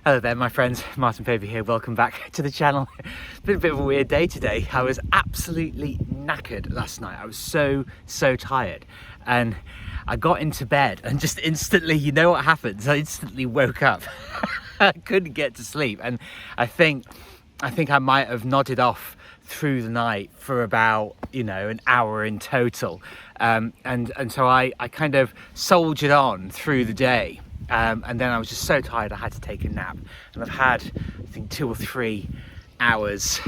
Hello there my friends, Martin Favor here, welcome back to the channel. It's been a bit of a weird day today. I was absolutely knackered last night. I was so tired, and I got into bed and just instantly, you know what happens, I instantly woke up. I couldn't get to sleep, and I think I might have nodded off through the night for about, an hour in total, and so I kind of soldiered on through the day. And then I was just so tired I had to take a nap, and I've had I think 2 or 3 hours,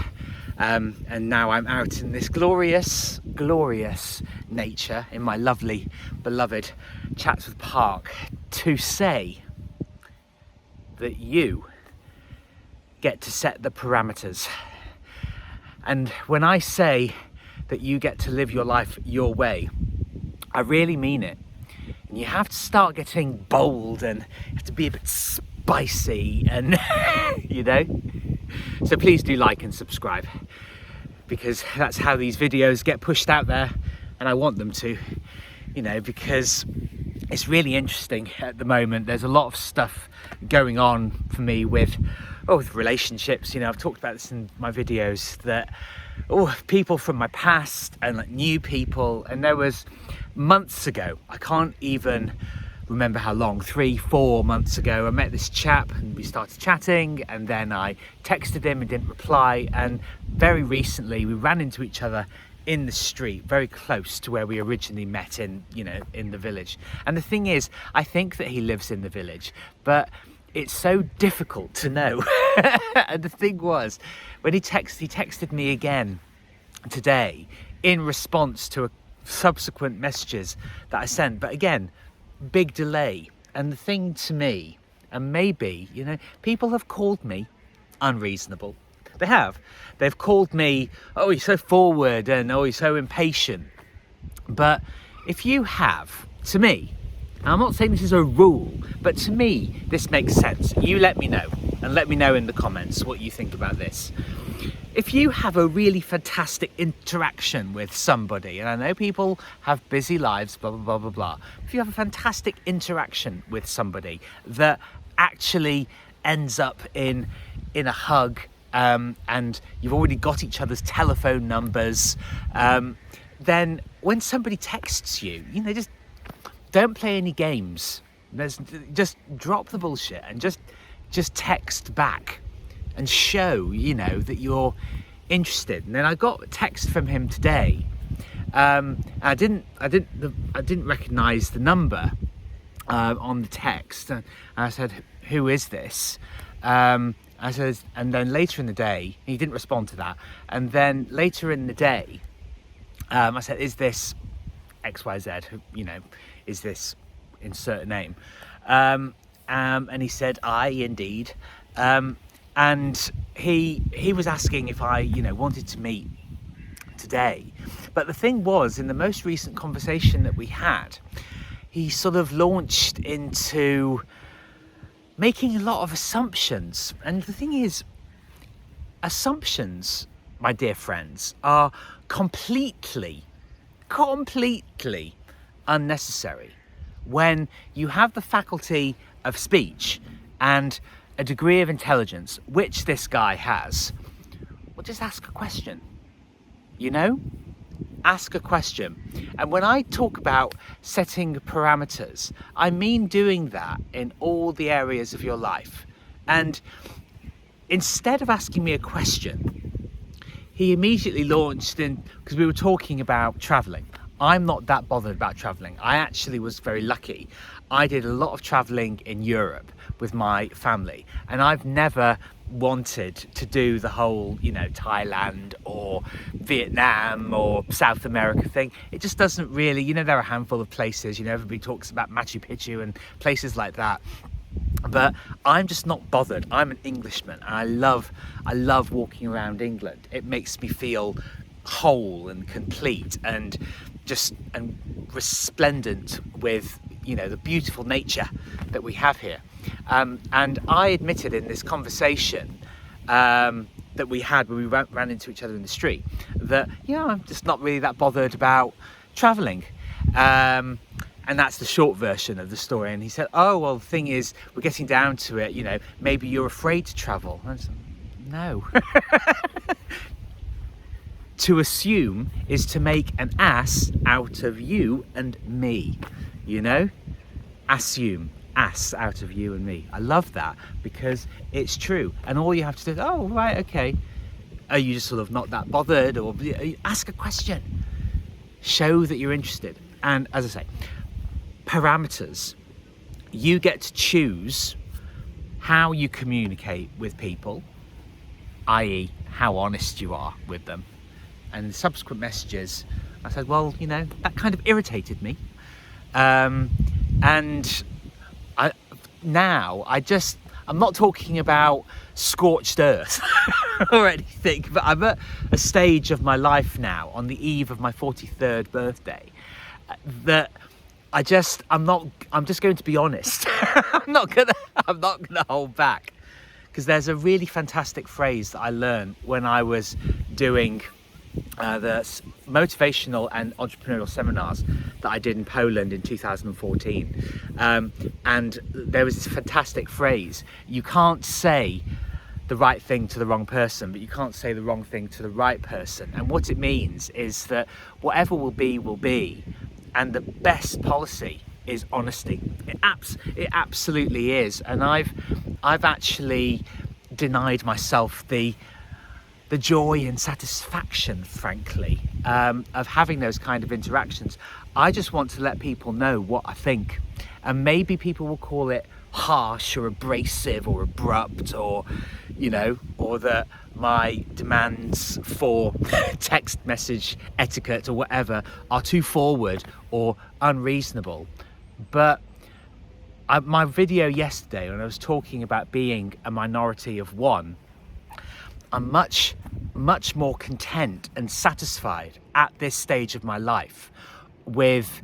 and now I'm out in this glorious nature in my lovely beloved Chatsworth Park to say that you get to set the parameters. And when I say that you get to live your life your way, I really mean it. And you have to start getting bold, and you have to be a bit spicy, and so please do like and subscribe, because that's how these videos get pushed out there, and I want them to, because it's really interesting at the moment. There's a lot of stuff going on for me with relationships. I've talked about this in my videos, that people from my past and like new people. And there was months ago, I can't even remember how long, 3-4 months ago, I met this chap and we started chatting, and then I texted him and didn't reply, and very recently we ran into each other in the street, very close to where we originally met in the village. And the thing is, I think that he lives in the village, but it's so difficult to know. And the thing was, when he texted me again today in response to a subsequent messages that I sent, but again, big delay. And the thing to me, and maybe, people have called me unreasonable. They've called me, you're so forward, and you're so impatient. But if you have, to me, and I'm not saying this is a rule, but to me this makes sense. You let me know, and let me know in the comments what you think about this. If you have a really fantastic interaction with somebody, and I know people have busy lives, blah, blah, blah, blah, blah. If you have a fantastic interaction with somebody that actually ends up in a hug, and you've already got each other's telephone numbers, then when somebody texts you, just don't play any games. Just drop the bullshit and just text back and show, that you're interested. And then I got a text from him today. I didn't recognize the number on the text. And I said, "Who is this?" I said, and then later in the day, he didn't respond to that. And then later in the day, I said, "Is this XYZ? Is this insert a name?" And he said, "I indeed." And he was asking if I, wanted to meet today. But the thing was, in the most recent conversation that we had, he sort of launched into making a lot of assumptions. And the thing is, assumptions, my dear friends, are completely unnecessary when you have the faculty of speech and a degree of intelligence, which this guy has. Well, just ask a question, ask a question. And when I talk about setting parameters, I mean doing that in all the areas of your life. And instead of asking me a question, he immediately launched in, because we were talking about traveling. I'm not that bothered about traveling. I actually was very lucky. I did a lot of traveling in Europe with my family, and I've never wanted to do the whole, Thailand or Vietnam or South America thing. It just doesn't really, there are a handful of places, everybody talks about Machu Picchu and places like that. But I'm just not bothered. I'm an Englishman, and I love walking around England. It makes me feel whole and complete and resplendent with the beautiful nature that we have here. And I admitted in this conversation that we had when we ran into each other in the street that I'm just not really that bothered about traveling. And that's the short version of the story. And he said, oh, well, the thing is, we're getting down to it, you know, maybe you're afraid to travel. And I said, no. To assume is to make an ass out of you and me, you know? Assume, ass out of you and me. I love that because it's true. And all you have to do is, oh, right, okay. Are you just sort of not that bothered? Or ask a question. Show that you're interested. And as I say, parameters. You get to choose how you communicate with people, i.e. how honest you are with them. And in subsequent messages, I said, well, you know, that kind of irritated me. And I'm not talking about scorched earth or anything, but I'm at a stage of my life now, on the eve of my 43rd birthday, that I'm just going to be honest. I'm not gonna hold back, because there's a really fantastic phrase that I learned when I was doing the motivational and entrepreneurial seminars that I did in Poland in 2014, and there was this fantastic phrase: you can't say the right thing to the wrong person, but you can't say the wrong thing to the right person. And what it means is that whatever will be, and the best policy is honesty. It absolutely is. And I've actually denied myself the joy and satisfaction, frankly, of having those kind of interactions. I just want to let people know what I think. And maybe people will call it harsh or abrasive or abrupt, or, you know, or that my demands for text message etiquette or whatever are too forward or unreasonable. But my video yesterday, when I was talking about being a minority of one, I'm much more content and satisfied at this stage of my life with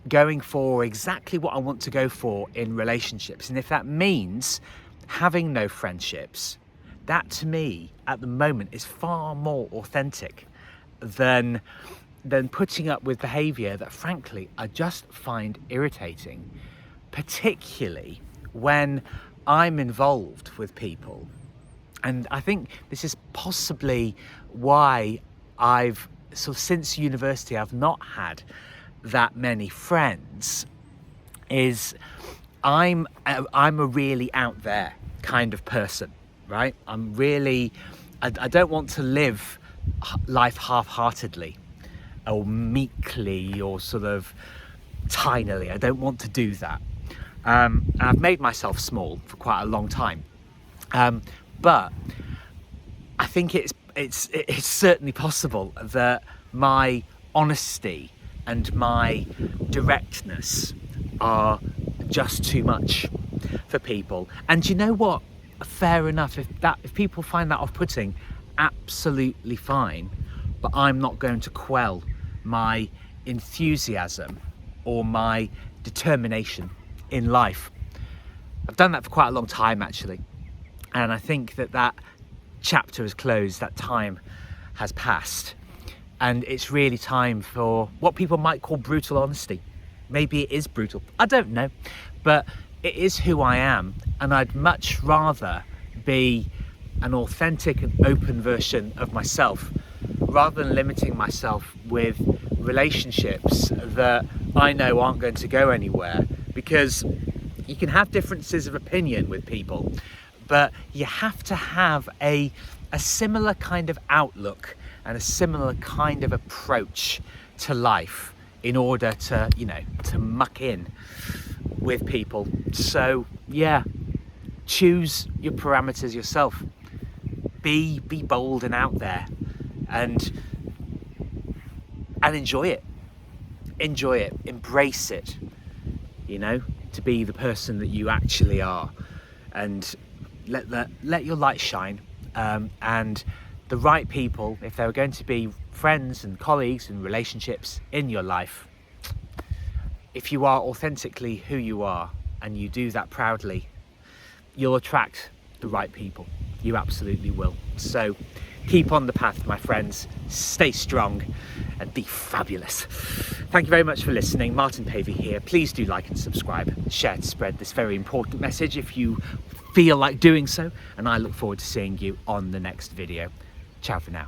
going for exactly what I want to go for in relationships. And if that means having no friendships, that to me at the moment is far more authentic than putting up with behavior that frankly I just find irritating, particularly when I'm involved with people. And I think this is possibly why I've since university I've not had that many friends, is I'm a really out there kind of person, right? I don't want to live life half-heartedly or meekly or sort of tinily. I don't want to do that. I've made myself small for quite a long time. But I think it's certainly possible that my honesty and my directness are just too much for people. And you know what? Fair enough. If people find that off-putting, absolutely fine. But I'm not going to quell my enthusiasm or my determination in life. I've done that for quite a long time, actually. And I think that chapter is closed, that time has passed. And it's really time for what people might call brutal honesty. Maybe it is brutal, I don't know. But it is who I am. And I'd much rather be an authentic and open version of myself, rather than limiting myself with relationships that I know aren't going to go anywhere. Because you can have differences of opinion with people, but you have to have a similar kind of outlook and a similar kind of approach to life in order to, you know, to muck in with people. So yeah, choose your parameters yourself. Be bold and out there, and enjoy it. Enjoy it. Embrace it. You know, to be the person that you actually are, and let your light shine. And the right people, if they're going to be friends and colleagues and relationships in your life, if you are authentically who you are and you do that proudly, you'll attract the right people. You absolutely will. So Keep on the path, my friends. Stay strong and be fabulous. Thank you very much for listening. Martin Pavey here. Please do like and subscribe. Share to spread this very important message if you feel like doing so. And I look forward to seeing you on the next video. Ciao for now.